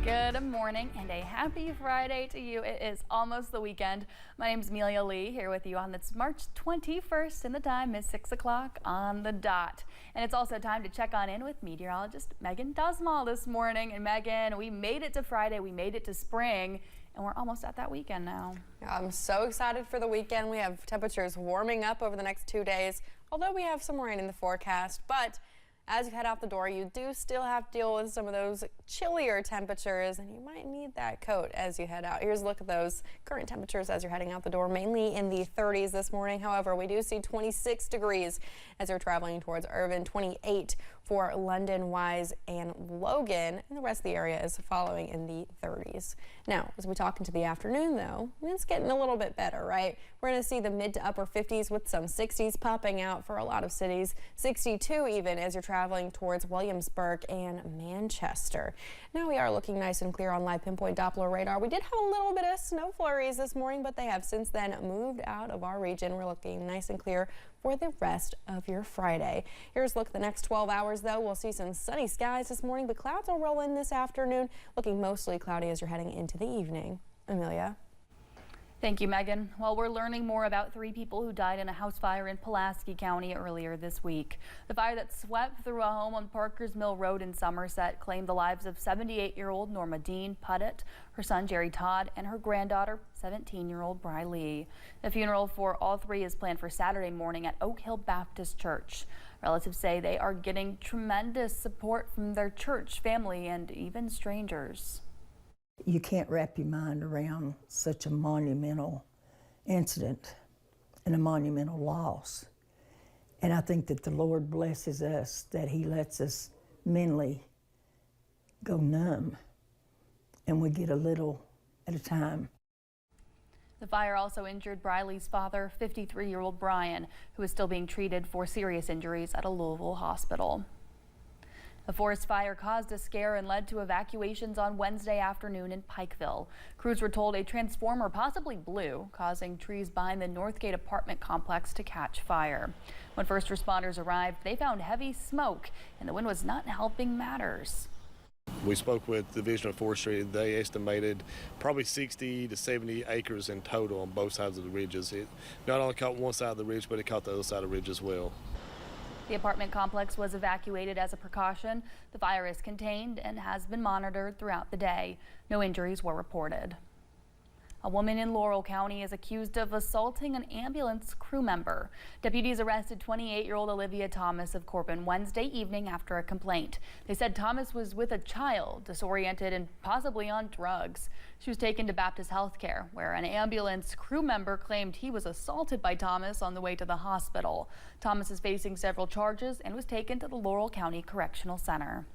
Good morning and a happy Friday to you. It is almost the weekend. My name is Amelia Lee here with you on this March 21st, and the time is 6 o'clock on the dot. And it's also time to check on in with meteorologist Megan Dusmall this morning. And Megan, we made it to Friday, we made it to spring, and we're almost at that weekend now. I'm so excited for the weekend. We have temperatures warming up over the next 2 days, although we have some rain in the forecast. But as you head out the door, you do still have to deal with some of those chillier temperatures, and you might need that coat as you head out. Here's a look at those current temperatures as you're heading out the door, mainly in the 30s this morning. However, we do see 26 degrees as you're traveling towards Irvine, 28 for London, Wise, and Logan, and the rest of the area is following in the 30s. Now, as we talk into the afternoon, though, it's getting a little bit better, right? We're going to see the mid to upper 50s with some 60s popping out for a lot of cities, 62 even as you're traveling towards Williamsburg and Manchester. Now we are looking nice and clear on live pinpoint Doppler radar. We did have a little bit of snow flurries this morning, but they have since then moved out of our region. We're looking nice and clear for the rest of your Friday. Here's a look at the next 12 hours, though. We'll see some sunny skies this morning, but clouds will roll in this afternoon, looking mostly cloudy as you're heading into the evening. Amelia. Thank you, Megan. Well, we're learning more about 3 people who died in a house fire in Pulaski County earlier this week. The fire that swept through a home on Parkers Mill Road in Somerset claimed the lives of 78-year-old Norma Dean Puddett, her son Jerry Todd, and her granddaughter, 17-year-old Bri Lee. The funeral for all 3 is planned for Saturday morning at Oak Hill Baptist Church. Relatives say they are getting tremendous support from their church, family, and even strangers. You can't wrap your mind around such a monumental incident and a monumental loss. And I think that the Lord blesses us, that He lets us mentally go numb, and we get a little at a time. The fire also injured Bri Lee's father, 53-year-old Brian, who is still being treated for serious injuries at a Louisville hospital. The forest fire caused a scare and led to evacuations on Wednesday afternoon in Pikeville. Crews were told a transformer possibly blew, causing trees behind the Northgate apartment complex to catch fire. When first responders arrived, they found heavy smoke, and the wind was not helping matters. We spoke with the Division of Forestry. They estimated probably 60 to 70 acres in total on both sides of the ridges. It not only caught one side of the ridge, but it caught the other side of the ridge as well. The apartment complex was evacuated as a precaution. The fire is contained and has been monitored throughout the day. No injuries were reported. A woman in Laurel County is accused of assaulting an ambulance crew member. Deputies arrested 28-year-old Olivia Thomas of Corbin Wednesday evening after a complaint. They said Thomas was with a child, disoriented and possibly on drugs. She was taken to Baptist Healthcare, where an ambulance crew member claimed he was assaulted by Thomas on the way to the hospital. Thomas is facing several charges and was taken to the Laurel County Correctional Center.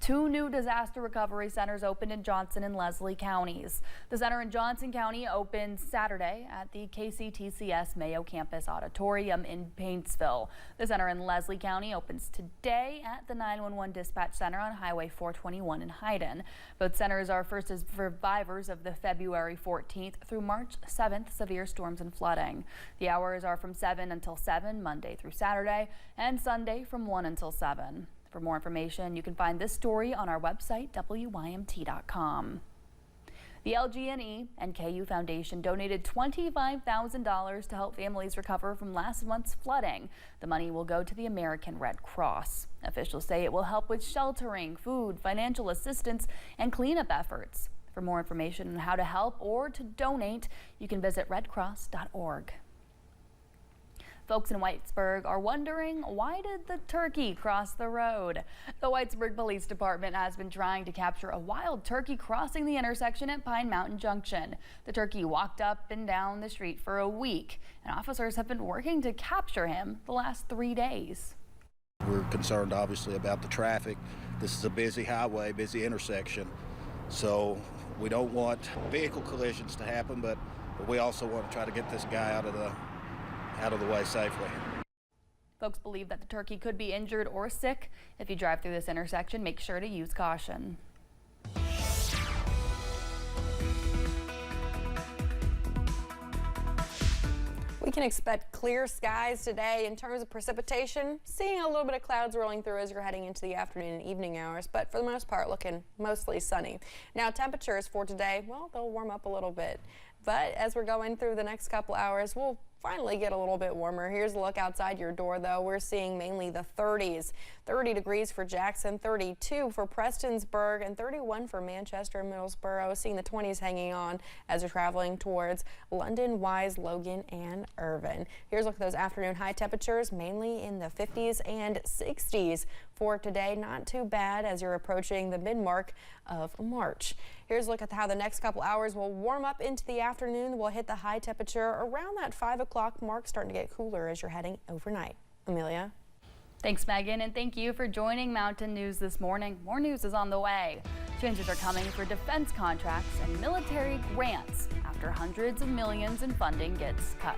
2 new disaster recovery centers opened in Johnson and Leslie counties. The center in Johnson County opened Saturday at the KCTCS Mayo Campus Auditorium in Paintsville. The center in Leslie County opens today at the 911 Dispatch Center on Highway 421 in Hayden. Both centers are first survivors of the February 14th through March 7th severe storms and flooding. The hours are from 7 until 7 Monday through Saturday, and Sunday from 1 until 7. For more information, you can find this story on our website, WYMT.com. The LG&E and KU Foundation donated $25,000 to help families recover from last month's flooding. The money will go to the American Red Cross. Officials say it will help with sheltering, food, financial assistance, and cleanup efforts. For more information on how to help or to donate, you can visit redcross.org. Folks in Whitesburg are wondering, why did the turkey cross the road? The Whitesburg Police Department has been trying to capture a wild turkey crossing the intersection at Pine Mountain Junction. The turkey walked up and down the street for a week, and officers have been working to capture him the last 3 days. We're concerned, obviously, about the traffic. This is a busy highway, busy intersection, so we don't want vehicle collisions to happen, but we also want to try to get this guy out of the way safely. Folks believe that the turkey could be injured or sick. If you drive through this intersection, make sure to use caution. We can expect clear skies today. In terms of precipitation, seeing a little bit of clouds rolling through as you're heading into the afternoon and evening hours, but for the most part looking mostly sunny. Now temperatures for today, well, they'll warm up a little bit, but as we're going through the next couple hours, we'll finally get a little bit warmer. Here's a look outside your door, though. We're seeing mainly the 30s. 30 degrees for Jackson, 32 for Prestonsburg, and 31 for Manchester and Middlesboro. Seeing the 20s hanging on as you're traveling towards London, Wise, Logan, and Irvin. Here's a look at those afternoon high temperatures, mainly in the 50s and 60s for today. Not too bad as you're approaching the mid-mark of March. Here's a look at how the next couple hours will warm up into the afternoon. We'll hit the high temperature around that 5 o'clock mark, starting to get cooler as you're heading overnight. Amelia? Thanks, Megan, and thank you for joining Mountain News this morning. More news is on the way. Changes are coming for defense contracts and military grants after hundreds of millions in funding gets cut.